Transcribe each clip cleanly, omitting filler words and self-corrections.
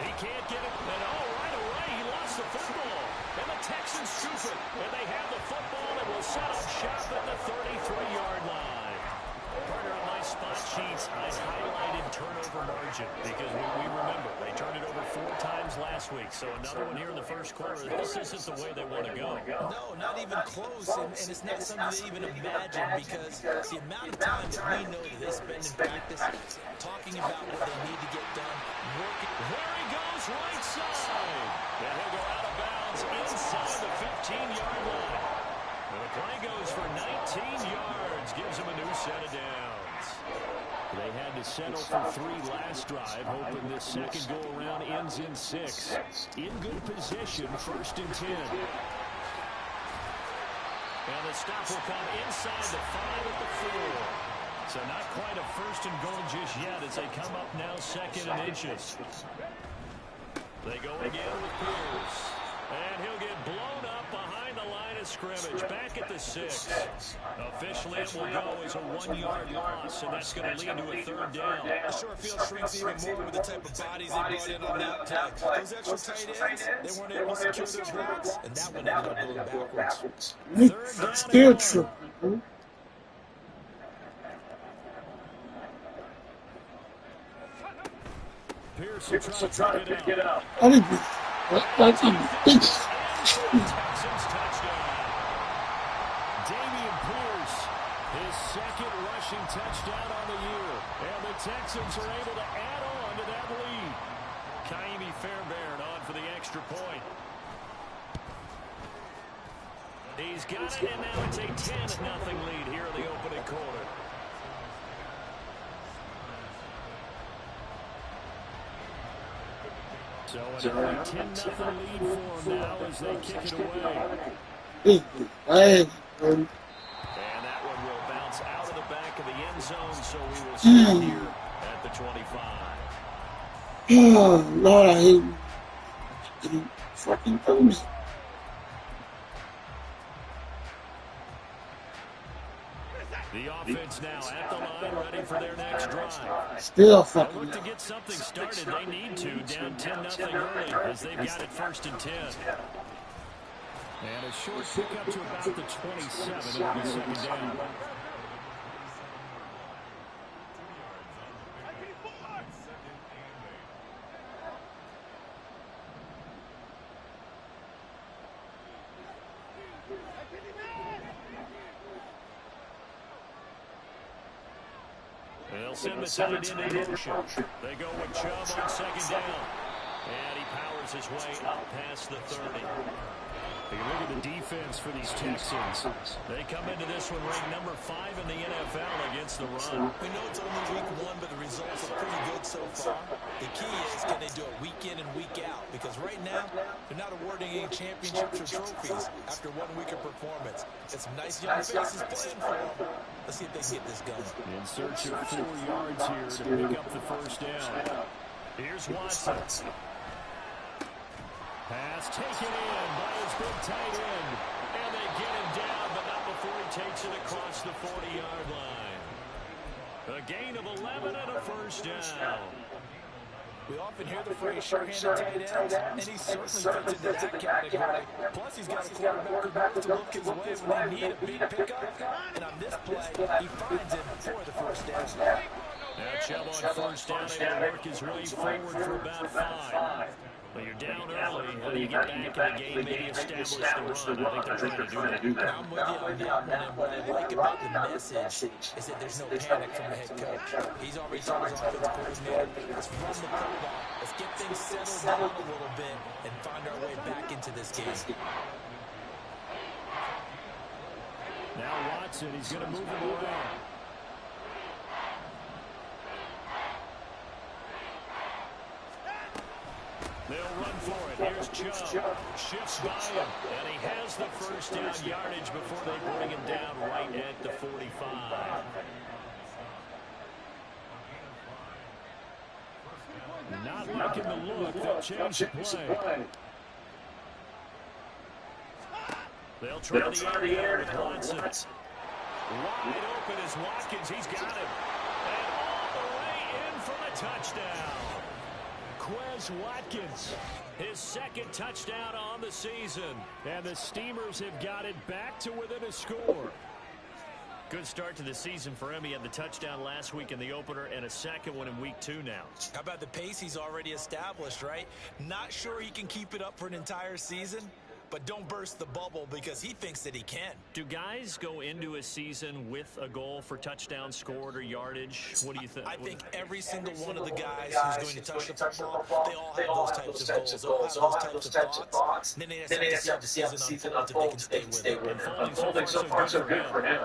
He can't get it. And right away, he lost the football. And the Texans scoop it. And they have the football and will set up shop at the 33-yard line. Partner, on my spot sheets, I highlighted turnover margin because we remember they turned it over 4 times last week. So another one here in the first quarter. This isn't the way they want to go. No, not even close. And it's not something they even imagine because the amount of time that we know that they spend in practice talking about what they need to get done, working. There he goes, right side. And he'll go out of bounds inside the 15-yard line. And the play goes for 19 yards. Gives him a new set of downs. They had to settle for 3 last drive, hoping this second go-around ends in 6. In good position, 1st and 10. And the stop will come inside the 5 at the 4. So not quite a 1st and goal just yet as they come up now 2nd and inches. They go again with Pierce. And he'll get blown up behind the line of scrimmage. Back at the 6. Officially, it will go as a 1-yard loss, and that's going to lead to a 3rd down. The short field shrinks even more with the type of bodies they brought in on that play. Those extra tight ends, they weren't able to secure their blocks, and that one ended up going backwards. Still true. Pierce will try to pick it up. That's a big. Texans touchdown. Dameon Pierce, his 2nd rushing touchdown on the year. And the Texans are able to add on to that lead. Kaimi Fairbairn on for the extra point. He's got it, and now it's a 10-0 lead here in the opening quarter. So another 10-0 lead for them now as they kick it away. And that one will bounce out of the back of the end zone, so we will start here at the 25. Oh, Lord, I hate you. Fucking things. The offense now at the line, ready for their next drive. Still fucking. Look to get something started. They need to. Down 10-0 early as they've got it 1st and 10. And a short pickup to about the 27. It'll be 2nd down. They'll send the tight end in motion. They go with Chubb on 2nd down. And he powers his way up past the 30. Take a look at the defense for these Texans. They come into this one ranked number 5 in the NFL against the run. We know it's only week 1, but the results are pretty good so far. The key is, can they do it week in and week out? Because right now, they're not awarding any championships or trophies after 1 week of performance. It's some nice young faces playing for them. Let's see if they can get this going. In search of 4 yards here to pick up the 1st down. Here's Watson. Pass taken in by his big tight end. And they get him down, but not before he takes it across the 40-yard line. A gain of 11 and a 1st down. We often hear the phrase sure-handed tight ends, and he certainly fits into that category. Plus, he's got a quarterback who knows to look his way when they need a big pickup. And on this play, he finds him for the 1st down. Now Chubb on 1st down, able to work his way forward for about 5. Well, you're down early. How do you get back in the game, maybe establish the run? I think they're trying to do that. I'm with you on that one. And what I like about the message is that there's no panic from the head coach. He's already told his offensive coordinator, let's run the football. Let's get things settled down a little bit and find our way back into this game. Now Watson, he's going to move him around. They'll run for it. Here's Chubb. Shifts by him. And he has the 1st down yardage before they bring him down right at the 45. Not liking the look. They'll change the play. They'll try the air with Watson. Wide open is Watkins. He's got it. And all the way in for a touchdown. Watkins. His second touchdown on the season. And the Steamers have got it back to within a score. Good start to the season for him. He had the touchdown last week in the opener and a second one in week 2 now. How about the pace he's already established, right? Not sure he can keep it up for an entire season, but don't burst the bubble because he thinks that he can. Do guys go into a season with a goal for touchdowns scored or yardage? What do you think? I think every single one of the guys who's going to touch the football, they all have those types of goals. They'll have those types of thoughts. Then they have to see how the season unfolds if they can stay with it. Unfolding so far so good for him.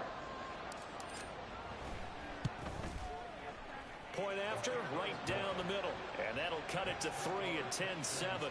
Point after, right down the middle. And that'll cut it to 3 and 10-7.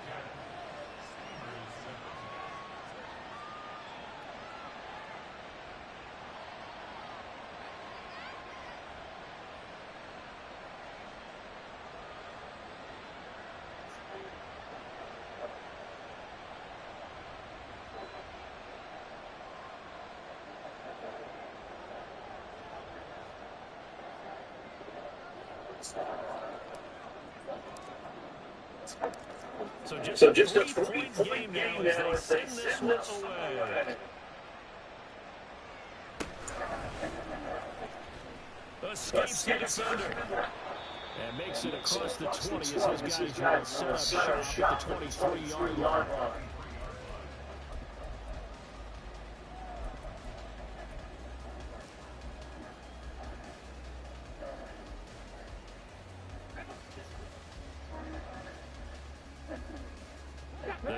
So just a 3-point game now as they send this one away. Escapes the defender. And makes it across the 20 as his guys will set up shop at the 23-yard line.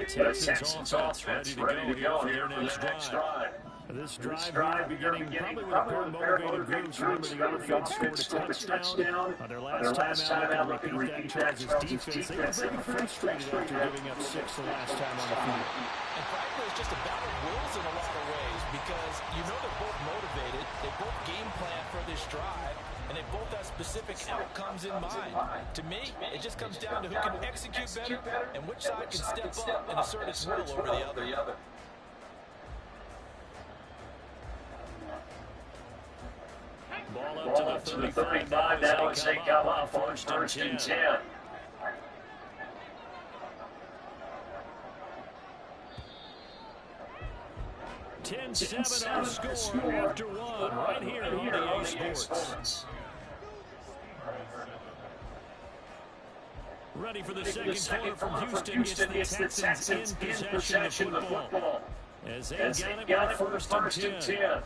Texans offense ready to go here for their next drive. This drive here beginning probably with a pair of motivated groups. Remember, the offense scored a touchdown on their last time out. They can repeat that Chargers defense. They were very frustrated after giving up 6 the last time on the field. And frankly, it's just a battle of wills in a lot of ways because you know they're both motivated. They both game plan for this drive. And they both have specific outcomes in mind. To me, it just comes down to who can execute better and which side can step up and assert its will over the other. Ball up to the 35 now as they come up first and 10. 10-7 on the score after one right here on the A Sports. Ready for the second quarter from Houston. It's the Texans in possession of the football. As they got it with first and 10.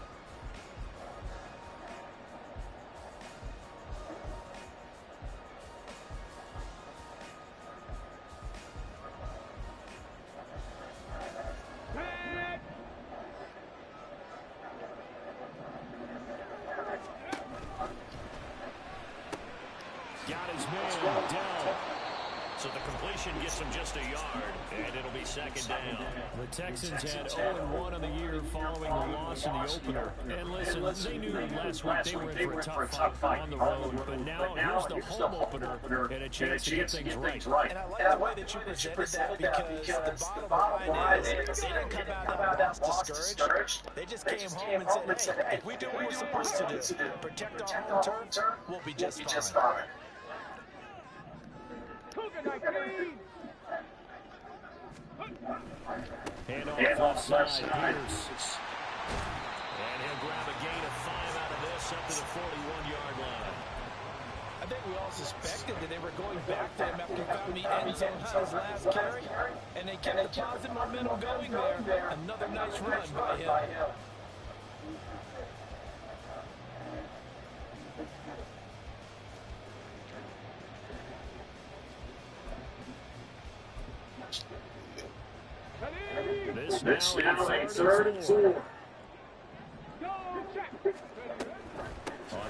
Texans had 0-1 on the year following the loss in the opener. And listen, they knew last week they were in for a tough fight on the road. But now here's the home opener and a chance to get things right. And I like the way that you presented that because the bottom line is they didn't come out of that loss discouraged. They just came home and said, hey, if we do what we're supposed to do, protect our home turf, we'll be just fine. Hand off side, Pierce. And he'll grab a gain of 5 out of this up to the 41-yard line. I think we all suspected that they were going back to him after he found the end zone on his last carry, and they kept the positive momentum going there. Another nice run by him. This now a third and 4. On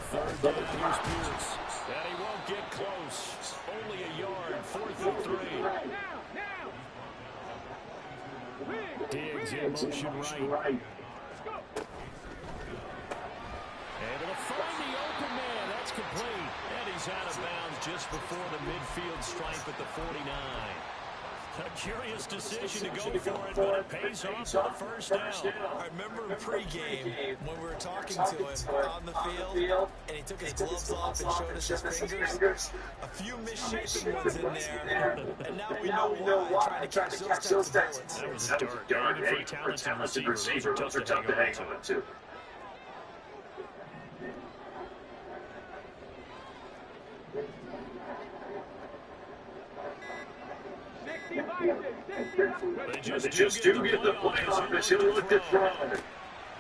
third down, here's Pierce. And he won't get close. Only a yard, 4th and 3. Diggs in motion right. Able to find the open man. That's complete. And he's out of bounds just before the midfield stripe at the 49. A curious decision to go for it, but it pays off for the first down. I remember in pregame when we were talking to him on the field, and he took his gloves off and showed us his fingers. A few misshapen ones in there, and now we know why, trying to catch those types of bullets. That was a dart. Even for a talented receiver, those are tough to hang on to. They just do get the playoff as he'll look to throw.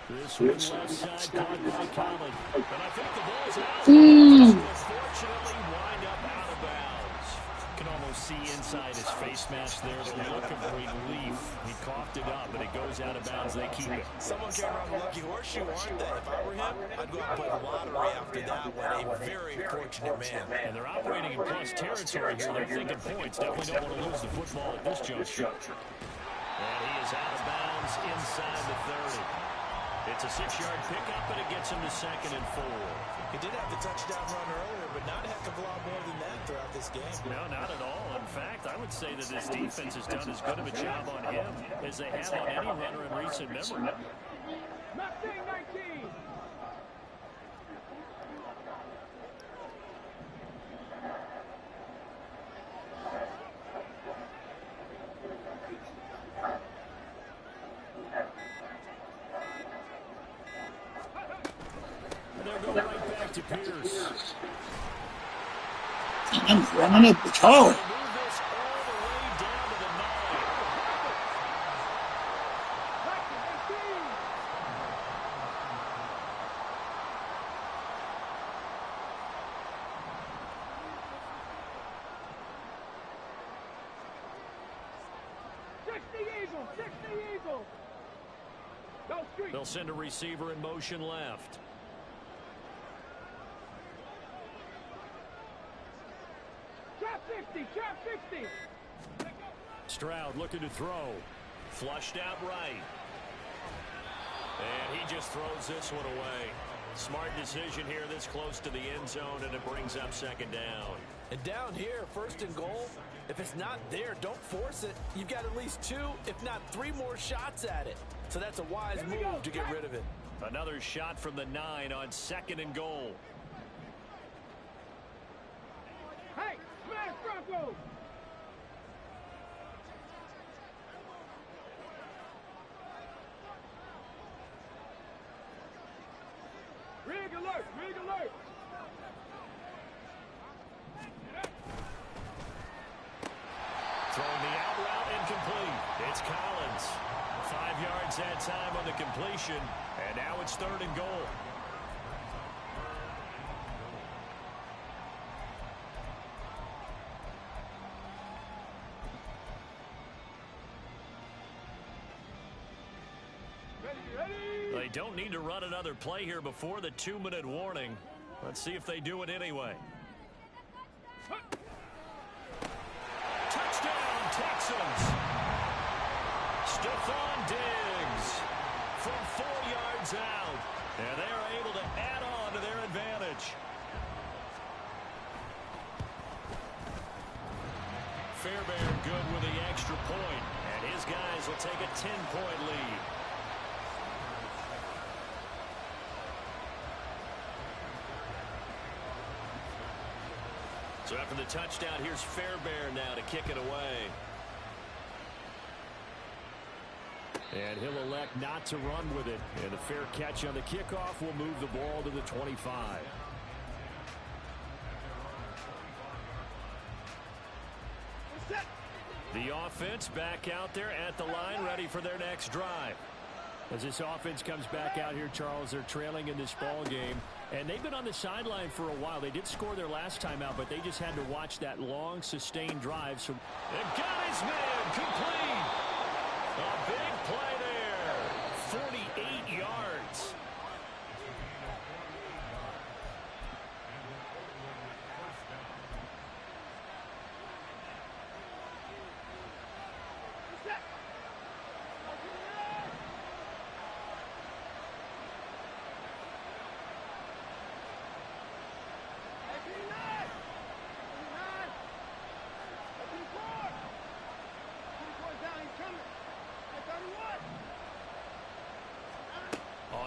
This one left side caught by Collins. And I think the ball's out. Unfortunately, wind up out of bounds. Can almost see inside his face mask there the look of relief. He coughed it up, but it goes out of bounds. They keep it. Someone came around the lucky horseshoe, aren't they? If I were him, I'd go out and play the lottery after that one. A very fortunate man. And they're operating in plus territory here. They're thinking points. Definitely don't want to lose the football at this juncture. And he is out of bounds inside the 30. It's a 6-yard pickup, but it gets him to 2nd and 4. He did have the touchdown run earlier, but not a heck of a lot more than that throughout this game. No, not at all. In fact, I would say that this defense has done as good of a job on him as they have on any runner in recent memory. Mustang 19. To Pierce. I'm running up the tower. Move this all the way down to the 9. 60 Eagles. Go street. They'll send a receiver in motion left. Trap 50. Stroud looking to throw. Flushed out right. And he just throws this one away. Smart decision here this close to the end zone, and it brings up 2nd down. And down here, 1st and goal, if it's not there, don't force it. You've got at least 2, if not 3 more shots at it. So that's a wise move to get rid of it. Another shot from the 9 on 2nd and goal. Hey, smash Broncos. Rig alert. Throwing the out route incomplete. It's Collins. 5 yards that time on the completion. And now it's 3rd and goal. They don't need to run another play here before the 2-minute warning. Let's see if they do it anyway. Touchdown, Texans. Stephon Diggs from 4 yards out. And they're able to add on to their advantage. Fairbairn good with the extra point. And his guys will take a 10-point lead. So after the touchdown, here's Fairbairn now to kick it away. And he'll elect not to run with it. And a fair catch on the kickoff will move the ball to the 25. The offense back out there at the line, ready for their next drive. As this offense comes back out here, Charles, they're trailing in this ball game. And they've been on the sideline for a while. They did score their last time out, but they just had to watch that long, sustained drive. So they've got his man complete. A big play there. 48 yards.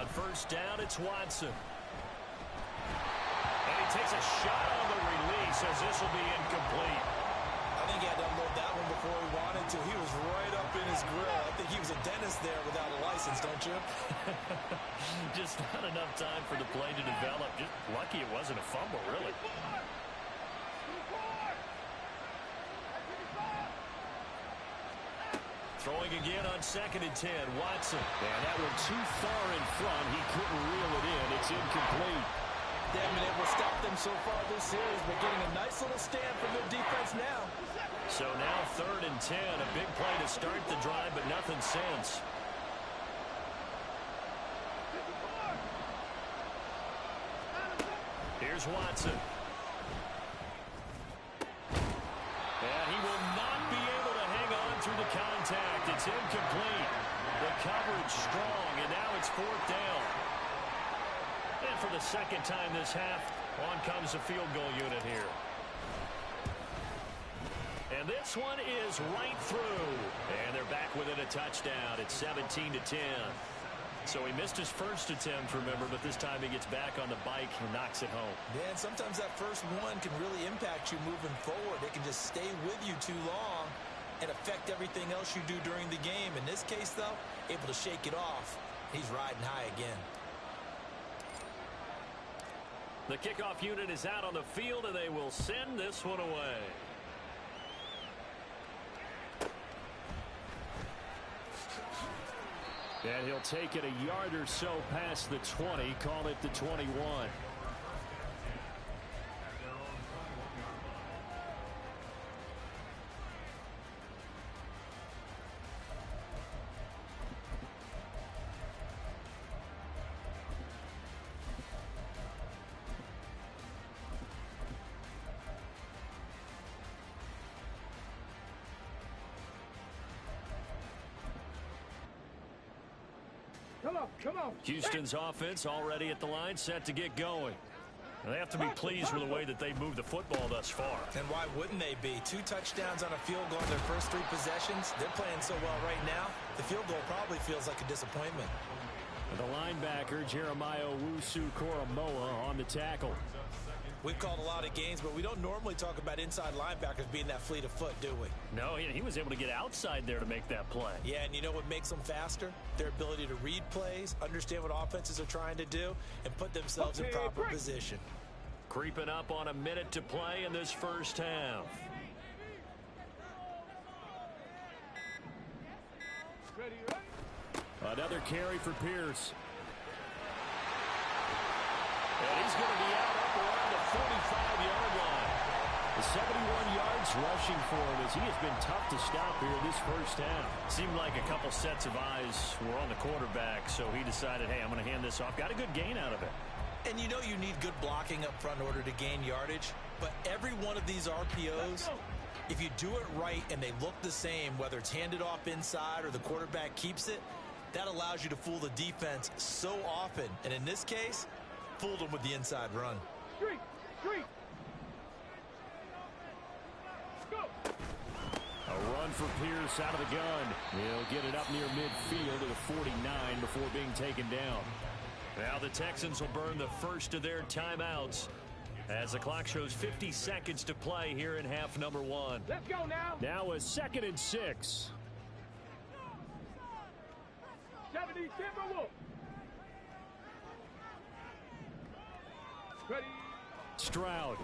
On first down, it's Watson. And he takes a shot on the release as this will be incomplete. I think he had to unload that one before he wanted to. He was right up in his grill. I think he was a dentist there without a license, don't you? Just not enough time for the play to develop. Just lucky it wasn't a fumble, really. Throwing again on 2nd and 10. Watson. And that one too far in front. He couldn't reel it in. It's incomplete. They haven't been able to stop them so far this series, but getting a nice little stand from their defense now. So now 3rd and 10. A big play to start the drive, but nothing since. Here's Watson. And he will not be able to hang on through the contact. It's incomplete. The coverage strong, and now it's 4th down. And for the second time this half, on comes the field goal unit here. And this one is right through. And they're back within a touchdown. It's 17-10. So he missed his first attempt, remember, but this time he gets back on the bike and knocks it home. Man, sometimes that first one can really impact you moving forward. It can just stay with you too long and affect everything else you do during the game. In this case, though, able to shake it off. He's riding high again. The kickoff unit is out on the field, and they will send this one away. And he'll take it a yard or so past the 20, call it the 21. Come on. Houston's offense already at the line, set to get going. They have to be pleased with the way that they moved the football thus far. And why wouldn't they be? 2 touchdowns on a field goal in their first 3 possessions. They're playing so well right now, the field goal probably feels like a disappointment. The linebacker, Jeremiah Owusu-Koramoah, on the tackle. We've called a lot of games, but we don't normally talk about inside linebackers being that fleet of foot, do we? No, he was able to get outside there to make that play. Yeah, and you know what makes them faster? Their ability to read plays, understand what offenses are trying to do, and put themselves in proper position. Creeping up on a minute to play in this first half. Another carry for Pierce. And he's going to be out up around the 45-yard line. The 71 yards rushing for him as he has been tough to stop here this first half. Seemed like a couple sets of eyes were on the quarterback, so he decided, hey, I'm going to hand this off. Got a good gain out of it. And you know you need good blocking up front in order to gain yardage, but every one of these RPOs, if you do it right and they look the same, whether it's handed off inside or the quarterback keeps it, that allows you to fool the defense so often. And in this case, fooled them with the inside run. Street. Go. A run for Pierce out of the gun. He'll get it up near midfield to the 49 before being taken down. Now the Texans will burn the first of their timeouts as the clock shows 50 seconds to play here in half number 1. Let's go now. Now a 2nd and 6. 70 Timberwolves. Ready. Stroud.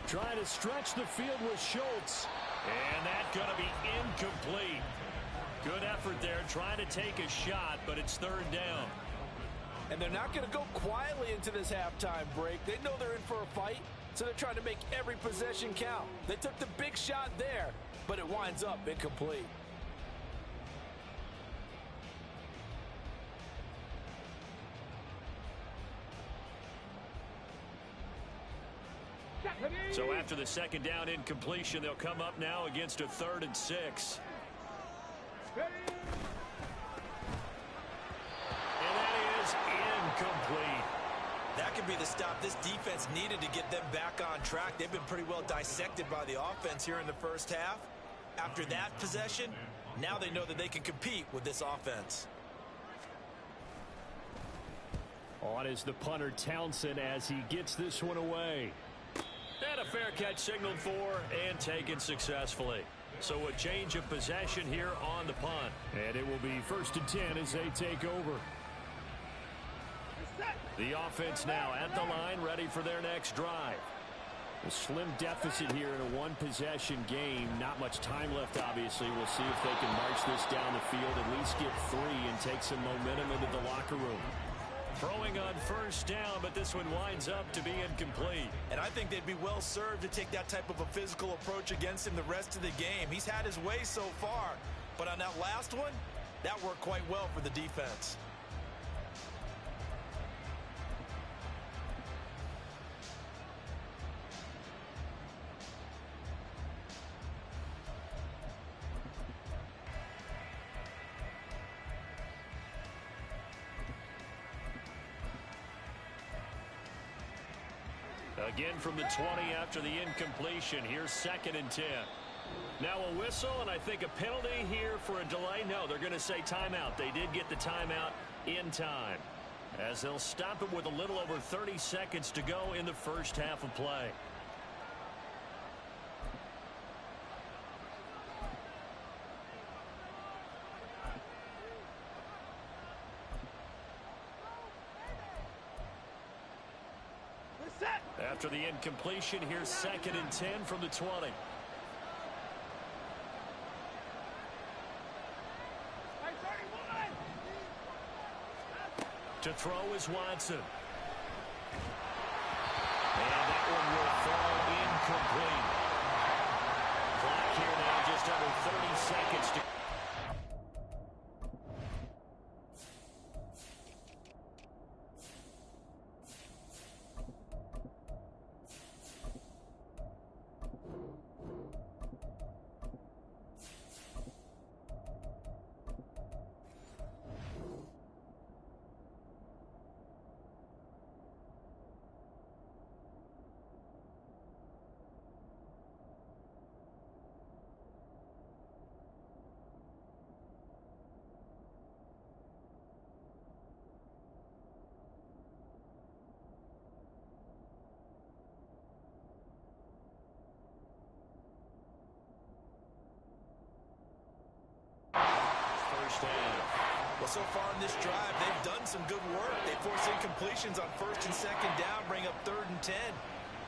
Trying to stretch the field with Schultz. And that's going to be incomplete. Good effort there, trying to take a shot, but it's 3rd down. And they're not going to go quietly into this halftime break. They know they're in for a fight, so they're trying to make every possession count. They took the big shot there, but it winds up incomplete. So after the 2nd down incompletion, they'll come up now against a 3rd and 6. Ready. And that is incomplete. That could be the stop this defense needed to get them back on track. They've been pretty well dissected by the offense here in the first half. After that possession, now they know that they can compete with this offense. On is the punter Townsend as he gets this one away. And a fair catch signaled for and taken successfully. So a change of possession here on the punt. And it will be 1st and 10 as they take over. The offense now at the line, ready for their next drive. A slim deficit here in a one-possession game. Not much time left, obviously. We'll see if they can march this down the field, at least get 3 and take some momentum into the locker room. Throwing on 1st down, but this one winds up to be incomplete. And I think they'd be well served to take that type of a physical approach against him the rest of the game. He's had his way so far, but on that last one, that worked quite well for the defense. Again from the 20 after the incompletion. Here's 2nd and 10. Now a whistle, and I think a penalty here for a delay. No, they're going to say timeout. They did get the timeout in time, as they'll stop it with a little over 30 seconds to go in the first half of play. After the incompletion, here's 2nd and 10 from the 20. To throw is Watson. And that one will fall incomplete. Clock here now just under 30 seconds to Well, so far in this drive, they've done some good work. They force incompletions on 1st and 2nd down, bring up 3rd and 10.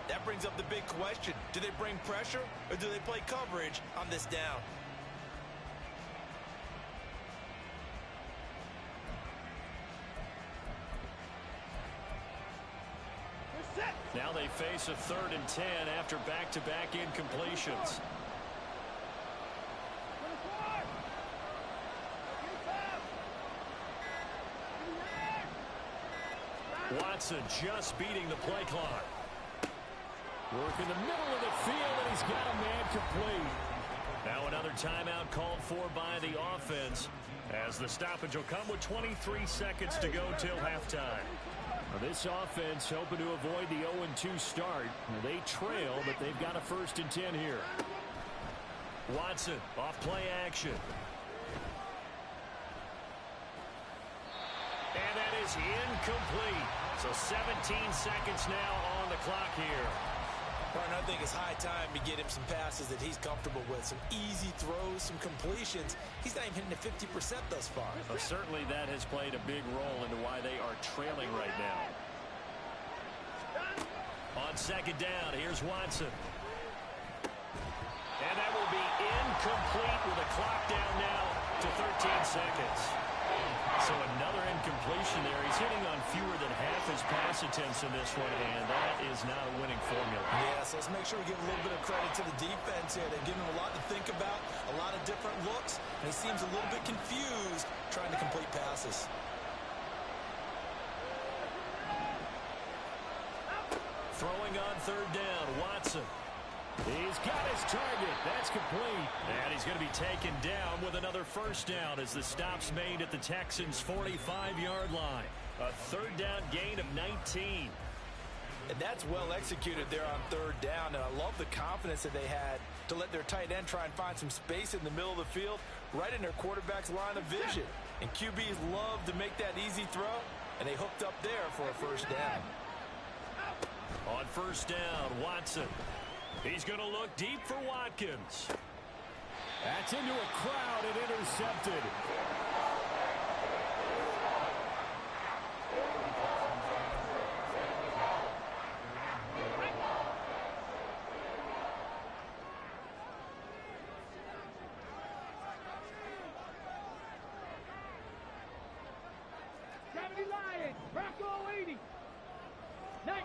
That brings up the big question. Do they bring pressure or do they play coverage on this down? Now they face a 3rd and 10 after back-to-back incompletions. Watson just beating the play clock. Work in the middle of the field, and he's got a man complete. Now another timeout called for by the offense, as the stoppage will come with 23 seconds to go till halftime. Now this offense hoping to avoid the 0-2 start. They trail, but they've got a 1st and 10 here. Watson off play action. And that is incomplete. So 17 seconds now on the clock here. Martin, I think it's high time to get him some passes that he's comfortable with. Some easy throws, some completions. He's not even hitting the 50% thus far. Well, certainly that has played a big role into why they are trailing right now. On 2nd down, here's Watson. And that will be incomplete with a clock down now to 13 seconds. So another incompletion there. He's hitting on fewer than half his pass attempts in this one, and that is not a winning formula. Yeah, so let's make sure we give a little bit of credit to the defense here. They've given him a lot to think about, a lot of different looks, and he seems a little bit confused trying to complete passes. Throwing on 3rd down, Watson. He's got his target. That's complete. And he's going to be taken down with another 1st down as the stop's made at the Texans' 45-yard line. A 3rd down gain of 19. And that's well executed there on 3rd down. And I love the confidence that they had to let their tight end try and find some space in the middle of the field, right in their quarterback's line of vision. And QBs love to make that easy throw. And they hooked up there for a first down. On first down, Watson. He's going to look deep for Watkins. That's into a crowd and intercepted. Lions, Bronco 80. 19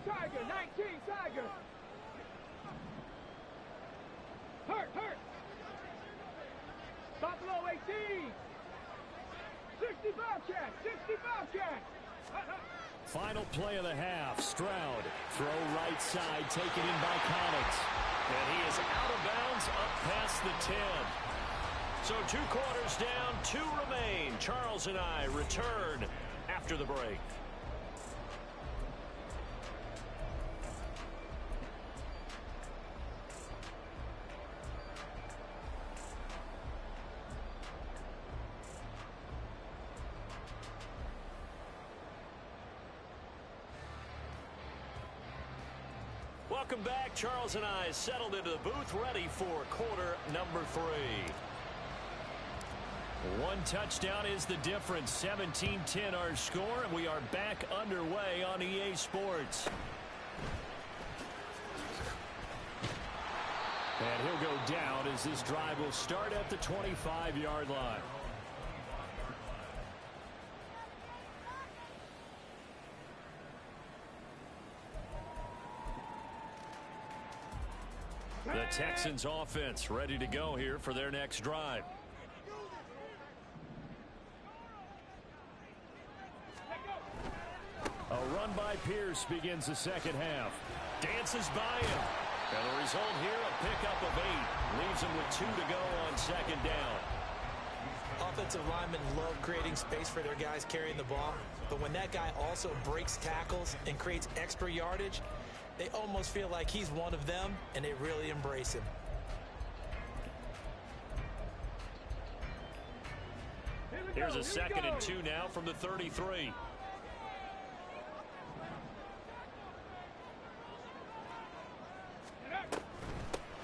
Tiger, 19 Tiger. Hurt. Buffalo 18. 65 catch, 65 catch. Final play of the half. Stroud. Throw right side, taken in by Collins. And he is out of bounds up past the 10. So 2 quarters down, 2 remain. Charles and I return after the break. Welcome back. Charles and I settled into the booth, ready for quarter number 3. 1 touchdown is the difference. 17-10 our score, and we are back underway on EA Sports. And he'll go down as this drive will start at the 25-yard line. The Texans offense ready to go here for their next drive. A run by Pierce begins the second half. Dances by him. And the result here, a pickup of 8. Leaves him with 2 to go on second down. Offensive linemen love creating space for their guys carrying the ball. But when that guy also breaks tackles and creates extra yardage, they almost feel like he's one of them, and they really embrace him. Here's a 2nd and 2 now from the 33.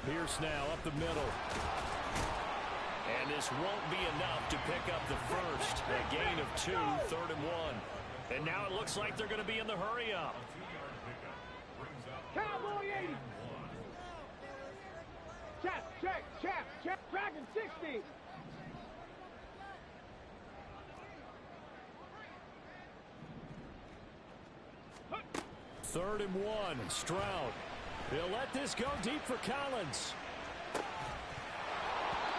Pierce now up the middle. And this won't be enough to pick up the first. A gain of 2, 3rd and 1. And now it looks like they're going to be in the hurry up. Cowboy 80. Check. Dragon 60. Third and 1. Stroud. He'll let this go deep for Collins.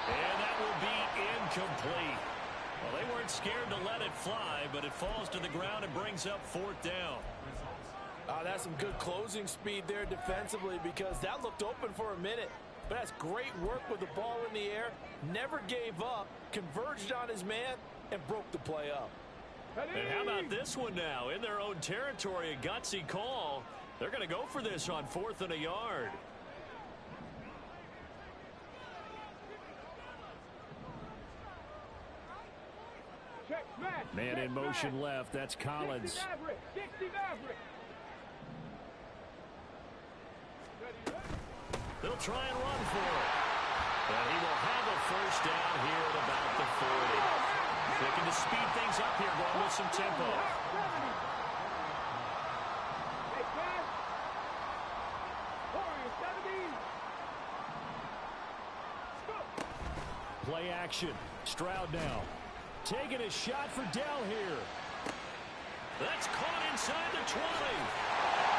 And that will be incomplete. Well, they weren't scared to let it fly, but it falls to the ground and brings up 4th down. That's some good closing speed there defensively, because that looked open for a minute. But that's great work with the ball in the air. Never gave up, converged on his man, and broke the play up. And how about this one now? In their own territory, a gutsy call. They're going to go for this on 4th and a yard. Man in motion left. That's Collins. 60 Maverick. They'll try and run for it. And he will have a first down here at about the 40. Looking to speed things up here, going with some tempo. Play action. Stroud now. Taking a shot for Dell here. That's caught inside the 20.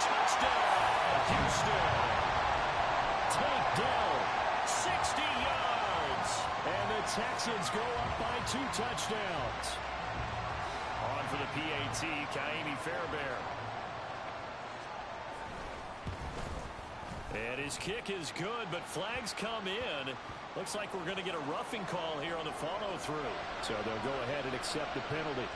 Touchdown, Houston. Take Dell. 60 yards. And the Texans go up by 2 touchdowns. On for the PAT, Kaimi Fairbairn. And his kick is good, but flags come in. Looks like we're going to get a roughing call here on the follow-through. So they'll go ahead and accept the penalty.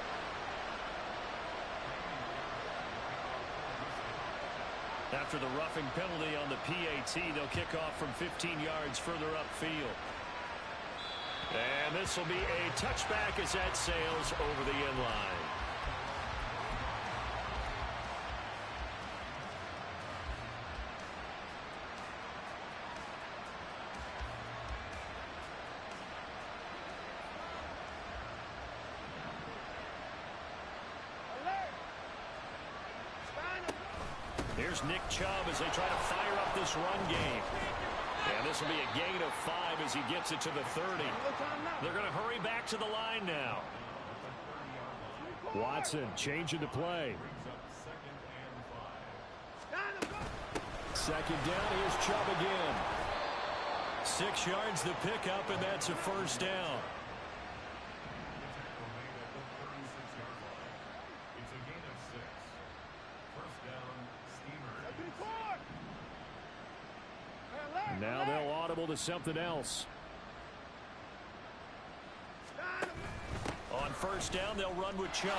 After the roughing penalty on the PAT, they'll kick off from 15 yards further upfield. And this will be a touchback as that sails over the end line. here's Nick Chubb as they try to fire up this run game. And this will be a gain of 5 as he gets it to the 30. They're going to hurry back to the line now. Watson changing the play. Second down, here's Chubb again. 6 yards the pickup, and that's a first down. Now they'll audible to something else. On first down, they'll run with Chubb.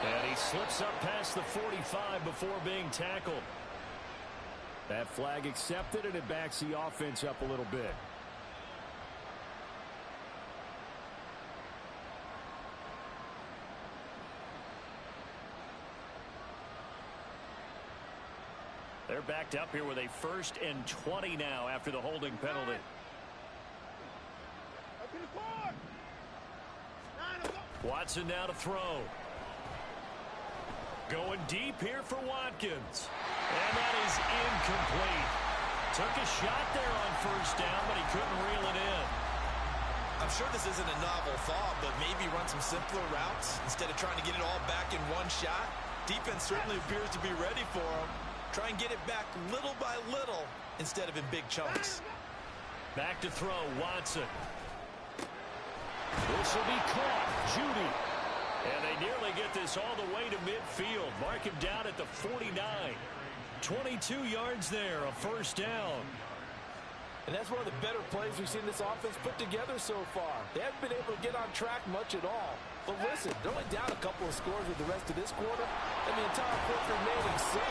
And he slips up past the 45 before being tackled. That flag accepted, and it backs the offense up a little bit. They're backed up here with a 1st and 20 now after the holding penalty. Watson now to throw. Going deep here for Watkins. And that is incomplete. Took a shot there on first down, but he couldn't reel it in. I'm sure this isn't a novel thought, but maybe run some simpler routes instead of trying to get it all back in one shot. Defense certainly appears to be ready for him. Try and get it back little by little instead of in big chunks. Back to throw, Watson. This will be caught. Judy. And they nearly get this all the way to midfield. Mark him down at the 49. 22 yards there, a first down. And that's one of the better plays we've seen this offense put together so far. They haven't been able to get on track much at all. But listen, they're only down a couple of scores with the rest of this quarter, and the entire fourth remaining, so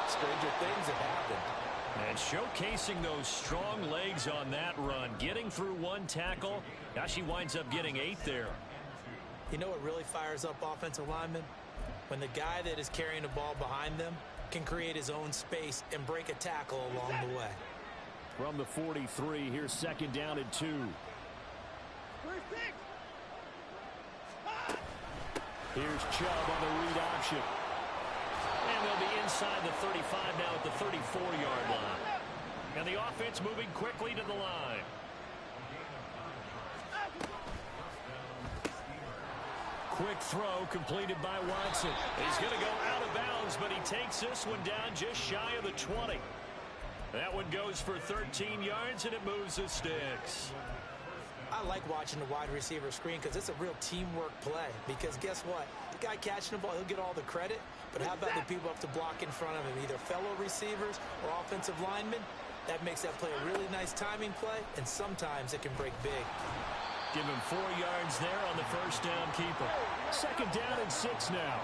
stranger things have happened. And showcasing those strong legs on that run, getting through one tackle. Now she winds up getting 8 there. You know what really fires up offensive linemen? When the guy that is carrying the ball behind them can create his own space and break a tackle along the way. From the 43, here's 2nd down and 2. Here's Chubb on the read option. And they'll be inside the 35 now at the 34-yard line. And the offense moving quickly to the line. Quick throw completed by Watson. He's going to go out of bounds, but he takes this one down just shy of the 20. That one goes for 13 yards, and it moves the sticks. I like watching the wide receiver screen because it's a real teamwork play. Because guess what? The guy catching the ball, he'll get all the credit. But how about the people up to block in front of him, either fellow receivers or offensive linemen? That makes that play a really nice timing play, and sometimes it can break big. Give him 4 yards there on the first down keeper. 2nd down and 6 now.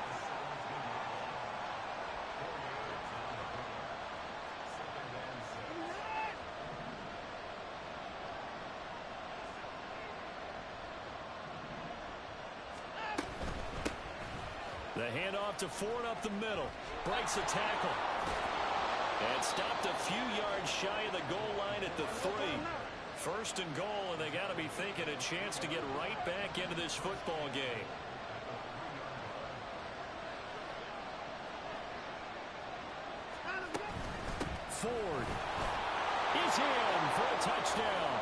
The handoff to Ford up the middle. Breaks a tackle. And stopped a few yards shy of the goal line at the 3. 1st and goal, and they got to be thinking a chance to get right back into this football game. Ford is in for a touchdown.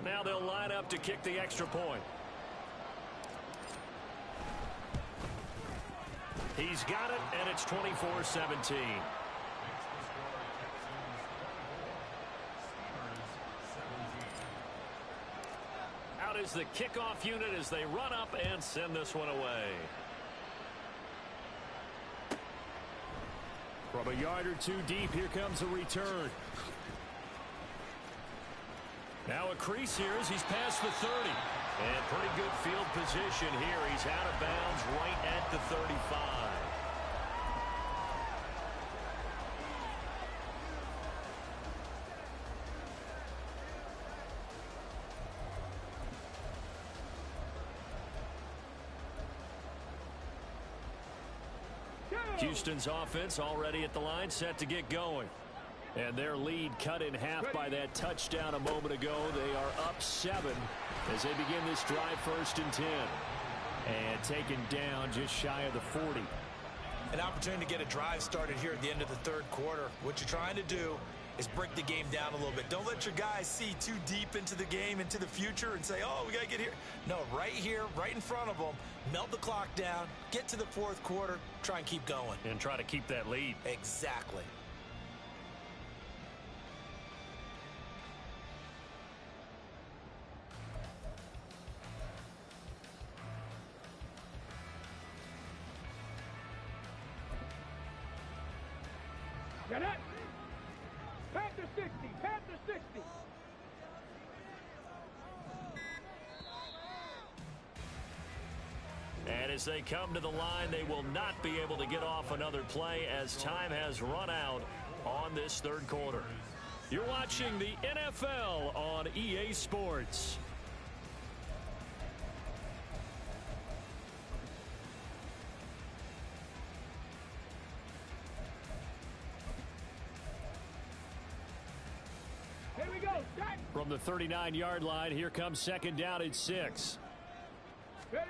Now they'll line up to kick the extra point. He's got it, and it's 24-17. Out is the kickoff unit as they run up and send this one away. From a yard or two deep, here comes a return. Now a crease here as he's past the 30. And pretty good field position here. He's out of bounds right at the 35. Houston's offense already at the line, set to get going. And their lead cut in half by that touchdown a moment ago. They are up 7 as they begin this drive, 1st and 10. And taken down just shy of the 40. An opportunity to get a drive started here at the end of the 3rd quarter. What you're trying to do is break the game down a little bit. Don't let your guys see too deep into the game, into the future, and say, oh, we got to get here. No, right here, right in front of them, melt the clock down, get to the 4th quarter, try and keep going. And try to keep that lead. Exactly. Get it. Panther 60. Panther 60. And as they come to the line, they will not be able to get off another play as time has run out on this 3rd quarter. You're watching the NFL on EA Sports. Here we go. Start. From the 39-yard line, here comes 2nd down at 6. Ready.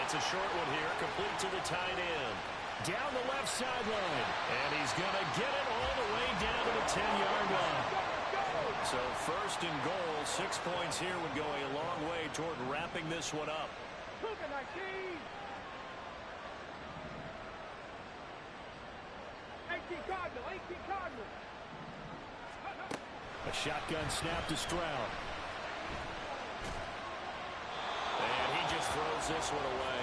It's a short one here, complete to the tight end. Down the left sideline. And he's going to get it all the way down to the 10-yard line. So 1st and goal, 6 points here would go a long way toward wrapping this one up. Look at 19. 18 Cardinal. 18 Cardinal. A shotgun snap to Stroud. And he just throws this one away.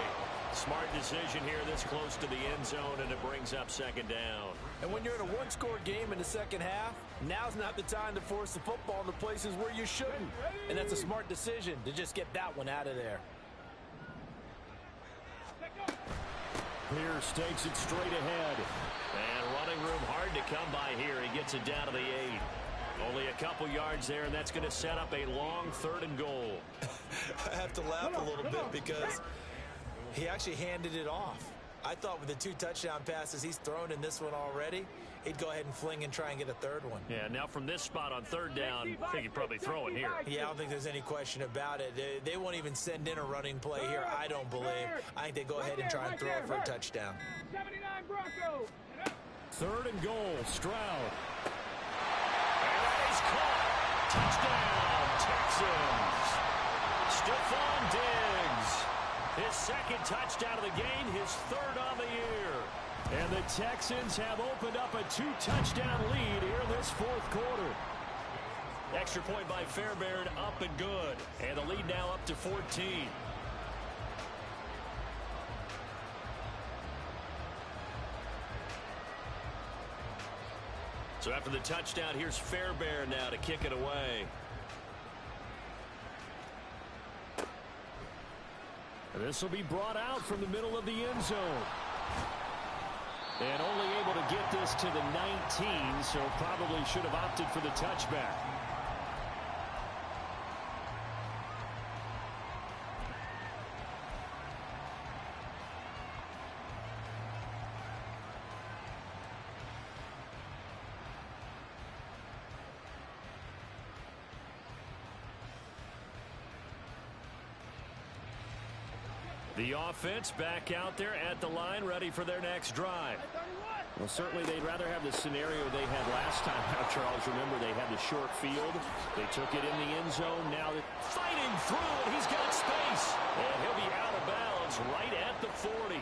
Smart decision here this close to the end zone, and it brings up 2nd down. And when you're in a one-score game in the 2nd half, now's not the time to force the football into places where you shouldn't. And that's a smart decision to just get that one out of there. Pierce takes it straight ahead. And running room hard to come by here. He gets it down to the 8. Only a couple yards there, and that's going to set up a long 3rd and goal. I have to laugh a little bit because he actually handed it off. I thought with the 2 touchdown passes he's thrown in this one already, he'd go ahead and fling and try and get a 3rd one. Yeah, now from this spot on 3rd down, I think he'd probably throw it here. Yeah, I don't think there's any question about it. They won't even send in a running play here, I don't believe. I think they go ahead and try and throw it for a touchdown. 79 Bronco. 3rd and goal, Stroud. And that is caught. Touchdown, Texans. Stephon Diggs. His 2nd touchdown of the game, his 3rd on the year. And the Texans have opened up a 2-touchdown lead here in this 4th quarter. Extra point by Fairbairn, up and good. And the lead now up to 14. So after the touchdown, here's Fairbairn now to kick it away. And this will be brought out from the middle of the end zone. And only able to get this to the 19, so probably should have opted for the touchback. The offense back out there at the line, ready for their next drive. Well, certainly they'd rather have the scenario they had last time out, Charles. Remember, they had the short field. They took it in the end zone. Now they're fighting through, and he's got space. And he'll be out of bounds right at the 40.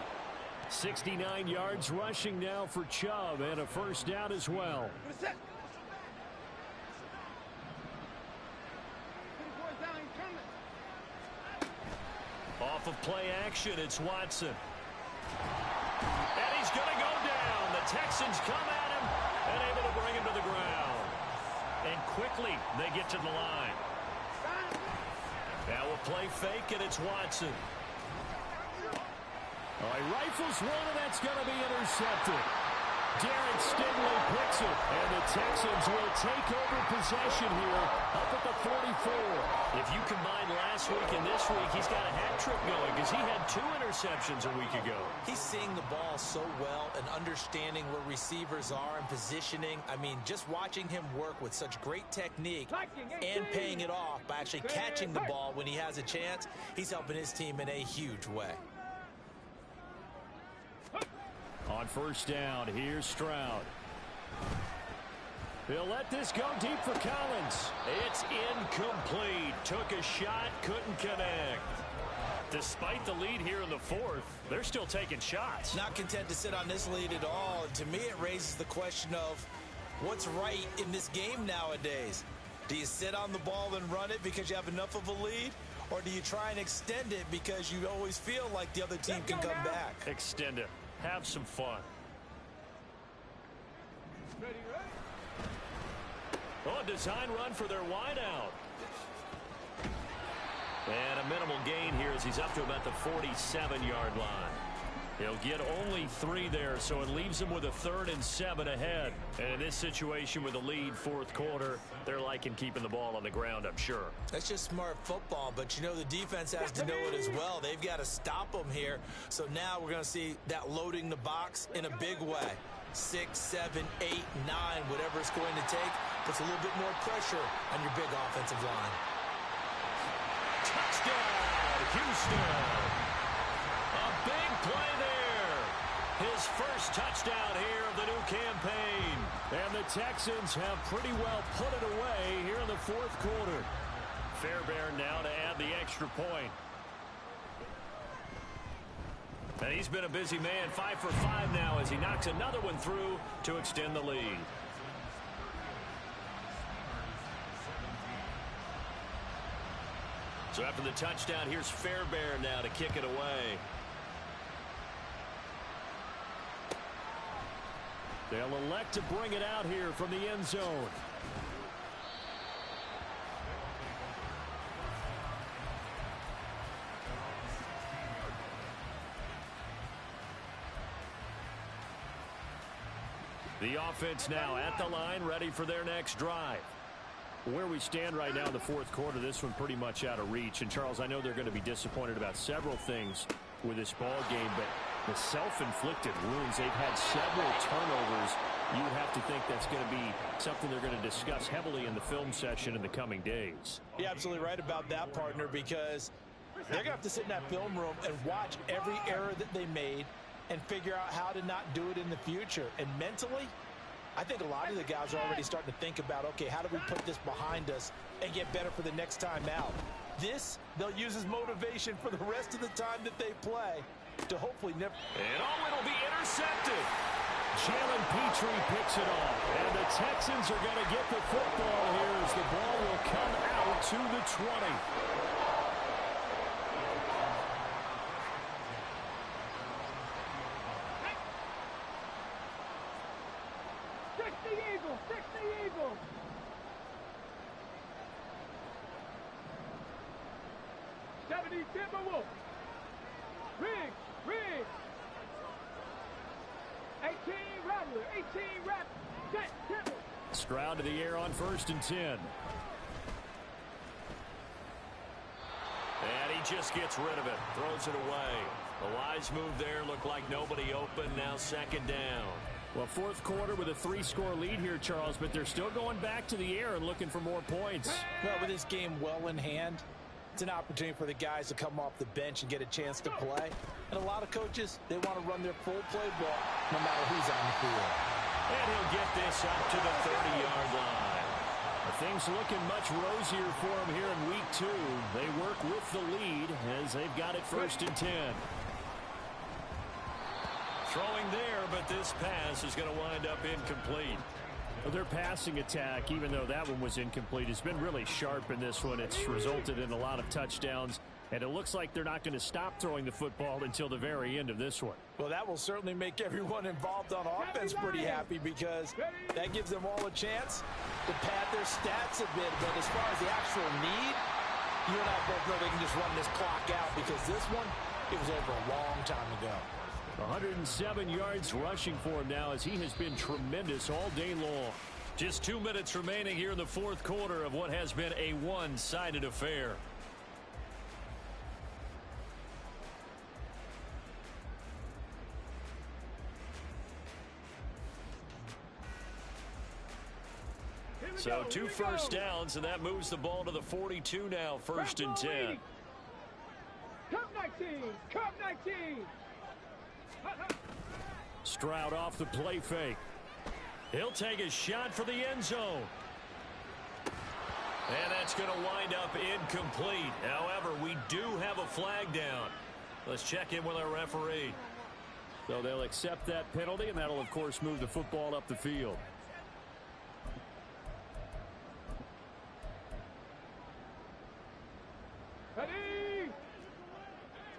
69 yards rushing now for Chubb, and a 1st down as well. Off of play action, it's Watson. And he's going to go down. The Texans come at him and able to bring him to the ground. And quickly, they get to the line. Now a play fake, and it's Watson. Oh, he rifles one, and that's going to be intercepted. Derek Stingley picks it, and the Texans Texans will take over possession here up at the 44. If you combine last week and this week, he's got a hat trick going because he had 2 interceptions a week ago. He's seeing the ball so well and understanding where receivers are and positioning. I mean, just watching him work with such great technique and paying it off by actually catching the ball when he has a chance, he's helping his team in a huge way. On first down, here's Stroud. He'll let this go deep for Collins. It's incomplete. Took a shot, couldn't connect. Despite the lead here in the 4th, they're still taking shots. Not content to sit on this lead at all. And to me, it raises the question of what's right in this game nowadays. Do you sit on the ball and run it because you have enough of a lead? Or do you try and extend it because you always feel like the other team can come back? Extend it. Have some fun. Oh, design run for their wideout. And a minimal gain here as he's up to about the 47-yard line. He'll get only 3 there, so it leaves him with a 3rd and 7 ahead. And in this situation with a lead 4th quarter, they're liking keeping the ball on the ground, I'm sure. That's just smart football, but you know the defense has to know it as well. They've got to stop them here. So now we're going to see that loading the box in a big way. 6, 7, 8, 9, whatever it's going to take, puts a little bit more pressure on your big offensive line. Touchdown, Houston. A big play there. His first touchdown here of the new campaign. And the Texans have pretty well put it away here in the 4th quarter. Fairbairn now to add the extra point. And he's been a busy man, 5 for 5 now as he knocks another one through to extend the lead. So after the touchdown, here's Fairbairn now to kick it away. They'll elect to bring it out here from the end zone. The offense now at the line, ready for their next drive. Where we stand right now in the 4th quarter, this one pretty much out of reach. And, Charles, I know they're going to be disappointed about several things with this ball game, but the self-inflicted wounds, they've had several turnovers. You would have to think that's going to be something they're going to discuss heavily in the film session in the coming days. You're absolutely right about that, partner, because they're going to have to sit in that film room and watch every error that they made and figure out how to not do it in the future. And mentally, I think a lot of the guys are already starting to think about, okay, how do we put this behind us and get better for the next time out? This, they'll use as motivation for the rest of the time that they play to hopefully never. And it'll be intercepted. Jalen Petrie picks it off. And the Texans are going to get the football here as the ball will come out to the 20. Timberwolf. Riggs. 18 Rattler. 18 Rattler. Set. Timber. Stroud to the air on 1st and 10. And he just gets rid of it. Throws it away. The wise move there. Looked like nobody open. Now 2nd down. Well, 4th quarter with a 3-score lead here, Charles, but they're still going back to the air and looking for more points. Well, with this game well in hand, it's an opportunity for the guys to come off the bench and get a chance to play. And a lot of coaches, they want to run their full playbook no matter who's on the field. And he'll get this up to the 30-yard line. Things looking much rosier for him here in week 2. They work with the lead as they've got it 1st and 10. Throwing there, but this pass is going to wind up incomplete. Well, their passing attack, even though that one was incomplete, has been really sharp in this one. It's resulted in a lot of touchdowns, and it looks like they're not going to stop throwing the football until the very end of this one. Well, that will certainly make everyone involved on offense pretty happy because that gives them all a chance to pad their stats a bit. But as far as the actual need, you and I both know they can just run this clock out because this one, it was over a long time ago. 107 yards rushing for him now as he has been tremendous all day long. Just 2 minutes remaining here in the fourth quarter of what has been a one-sided affair. So 2 first downs, and that moves the ball to the 42 now, first and 10. Cup 19, Cup 19. Stroud off the play fake. He'll take a shot for the end zone. And that's going to wind up incomplete. However, we do have a flag down. Let's check in with our referee. So they'll accept that penalty, and that'll, of course, move the football up the field. Ready?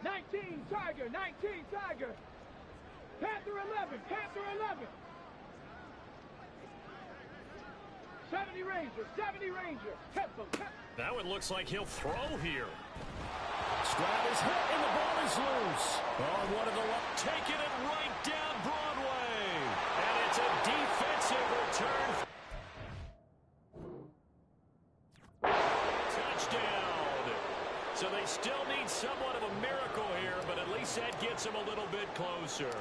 19 Tiger, 19 Tiger. Panther 11, Panther 11. 70 Ranger, 70 Ranger. That one looks like he'll throw here. Stroud is hit and the ball is loose. On one of the left, taking it right down Broadway. And it's a defensive return. Touchdown. So they still need somewhat of a miracle here, but at least that gets them a little bit closer.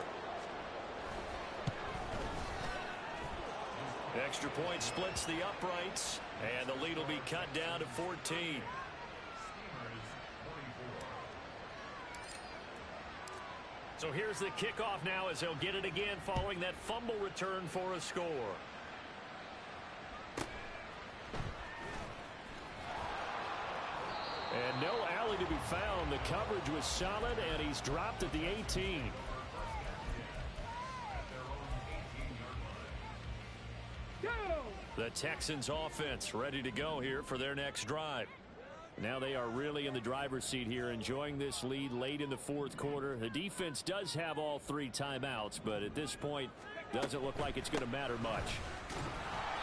Extra point splits the uprights, and the lead will be cut down to 14. So here's the kickoff now as they'll get it again following that fumble return for a score. And no alley to be found. The coverage was solid, and he's dropped at the 18. The Texans offense ready to go here for their next drive. Now they are really in the driver's seat here, enjoying this lead late in the fourth quarter. The defense does have all 3 timeouts, but at this point, doesn't look like it's going to matter much.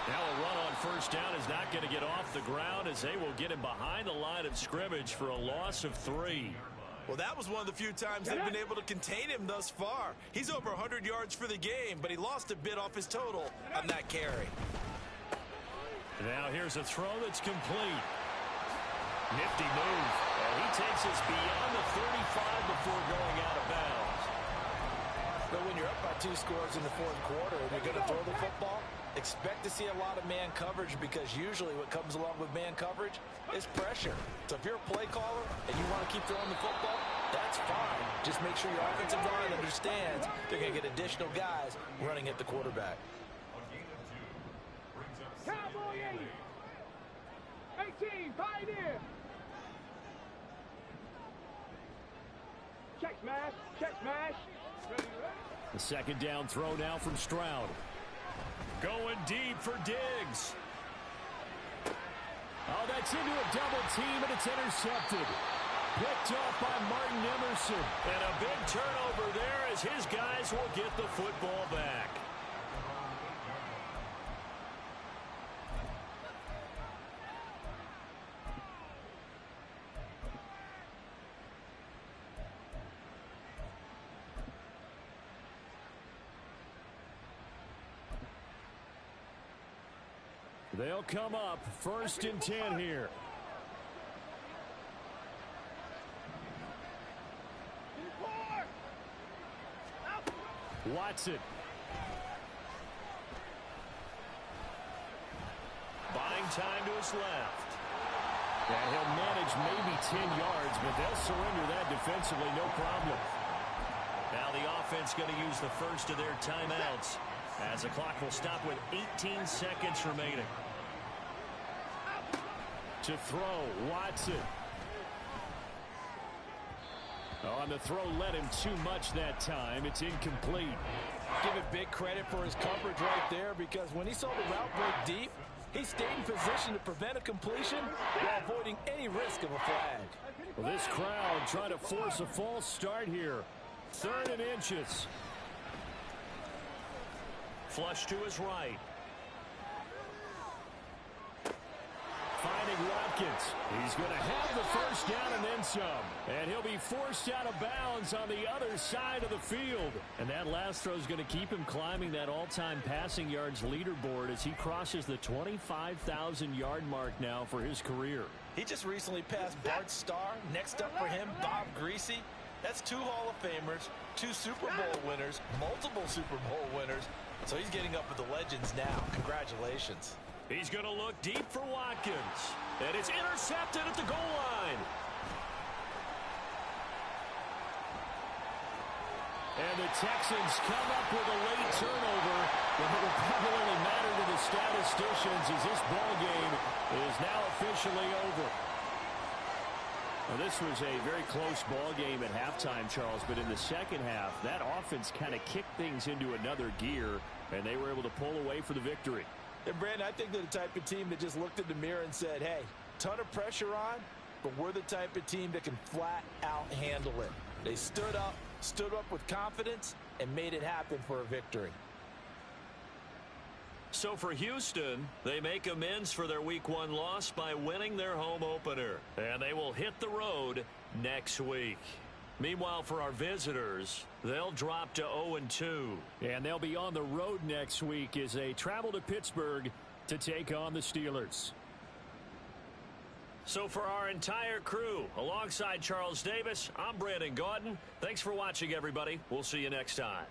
Now a run on first down is not going to get off the ground as they will get him behind the line of scrimmage for a loss of 3. Well, that was one of the few times they've been able to contain him thus far. He's over 100 yards for the game, but he lost a bit off his total on that carry. Now here's a throw that's complete. Nifty move. And he takes us beyond the 35 before going out of bounds. But when you're up by 2 scores in the fourth quarter and you're going to throw the football, expect to see a lot of man coverage, because usually what comes along with man coverage is pressure. So if you're a play caller and you want to keep throwing the football, that's fine. Just make sure your offensive line understands they're going to get additional guys running at the quarterback. Cowboy 80. 18, Pioneer. Check smash, check smash. The second down throw now from Stroud. Going deep for Diggs. Oh, that's into a double team, and it's intercepted. Picked off by Martin Emerson. And a big turnover there as his guys will get the football back. They'll come up first and 10 here. Watson. Buying time to his left. And he'll manage maybe 10 yards, but they'll surrender that defensively, no problem. Now the offense going to use the first of their timeouts as the clock will stop with 18 seconds remaining. To throw, Watson. On the throw, led him too much that time. It's incomplete. Give it big credit for his coverage right there, because when he saw the route break deep, he stayed in position to prevent a completion while avoiding any risk of a flag. Well, this crowd trying to force a false start here. 3rd and inches. Flush to his right. Finding returning Watkins. He's going to have the first down and then some. And he'll be forced out of bounds on the other side of the field. And that last throw is going to keep him climbing that all-time passing yards leaderboard as he crosses the 25,000-yard mark now for his career. He just recently passed Bart Starr. Next up for him, Bob Greasy. That's 2 Hall of Famers, 2 Super Bowl winners, multiple Super Bowl winners. So he's getting up with the legends now. Congratulations. He's going to look deep for Watkins. And it's intercepted at the goal line. And the Texans come up with a late turnover. But it will probably only matter to the statisticians as this ball game is now officially over. Well, this was a very close ball game at halftime, Charles, but in the second half, that offense kind of kicked things into another gear, and they were able to pull away for the victory. And, Brandon, I think they're the type of team that just looked in the mirror and said, hey, ton of pressure on, but we're the type of team that can flat out handle it. They stood up with confidence, and made it happen for a victory. So for Houston, they make amends for their Week 1 loss by winning their home opener. And they will hit the road next week. Meanwhile, for our visitors, they'll drop to 0-2. And they'll be on the road next week as they travel to Pittsburgh to take on the Steelers. So for our entire crew, alongside Charles Davis, I'm Brandon Gaudin. Thanks for watching, everybody. We'll see you next time.